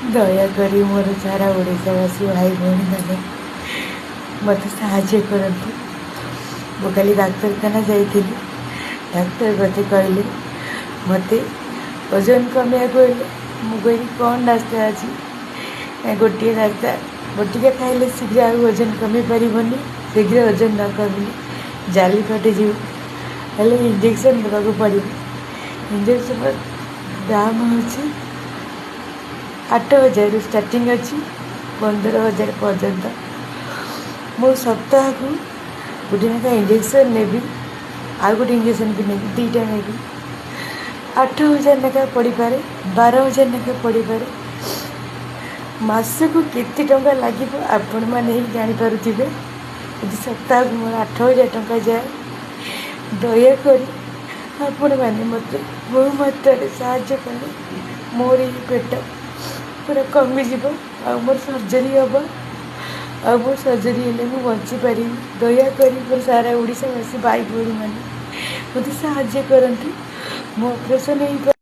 ଦୟାକରି ମୋର ସାରା ଓଡ଼ିଶାବାସୀ ଭାଇ ଭଉଣୀମାନେ ମୋତେ ସାହାଯ୍ୟ କରନ୍ତୁ। ମୁଁ କାଲି ଡାକ୍ତରଖାନା ଯାଇଥିଲି। ଡାକ୍ତର ମୋତେ କହିଲେ ମୋତେ ଓଜନ କମେଇବାକୁ ହେଲେ। ମୁଁ କହିଲି କ'ଣ ରାସ୍ତା ଅଛି? ଗୋଟିଏ ରାସ୍ତା, ବଟିକା ଖାଇଲେ ଶୀଘ୍ର ଆଉ ଓଜନ କମେଇ ପାରିବନି। ଶୀଘ୍ର ଓଜନ ନ କମିଲେ ଜାଲି ଫାଟିଯିବ, ହେଲେ ଇଞ୍ଜେକ୍ସନ୍ ଦେବାକୁ ପଡ଼ିବ। ଇଞ୍ଜେକ୍ସନ୍ ଦାମ୍ ହେଉଛି 8,000ରୁ ଷ୍ଟାର୍ଟିଂ ଅଛି 15,000 ପର୍ଯ୍ୟନ୍ତ। ମୁଁ ସପ୍ତାହକୁ ଗୋଟେ ଲେଖା ଇଞ୍ଜେକ୍ସନ୍ ନେବି, ଆଉ ଗୋଟେ ଇଞ୍ଜେକ୍ସନ୍ ବି ନେବି, 2ଟା ନେବି। 8,000 ଲେଖା ପଡ଼ିପାରେ, 12,000 ଲେଖା ପଡ଼ିପାରେ। ମାସକୁ କେତେ ଟଙ୍କା ଲାଗିବ ଆପଣମାନେ ହିଁ ଜାଣିପାରୁଥିବେ। ଯଦି ସପ୍ତାହକୁ ମୋର 8,000 ଟଙ୍କା ଯାଏ, ଦୟାକରି ଆପଣମାନେ ମୋତେ ବହୁ ମାତ୍ରାରେ ସାହାଯ୍ୟ କଲେ ମୋର ଏହି ପେଟ ପୁରା କମିଯିବ। ଆଉ ମୋର ସର୍ଜରୀ ହେବ, ଆଉ ମୋ ସର୍ଜରୀ ହେଲେ ମୁଁ ବଞ୍ଚିପାରିବି। ଦୟାକରି ମୋର ସାରା ଓଡ଼ିଶାବାସୀ ଭାଇ ଭଉଣୀମାନେ ମୋତେ ସାହାଯ୍ୟ କରନ୍ତୁ। ମୋ ଅପରେସନ୍ ହେଇପାରେ।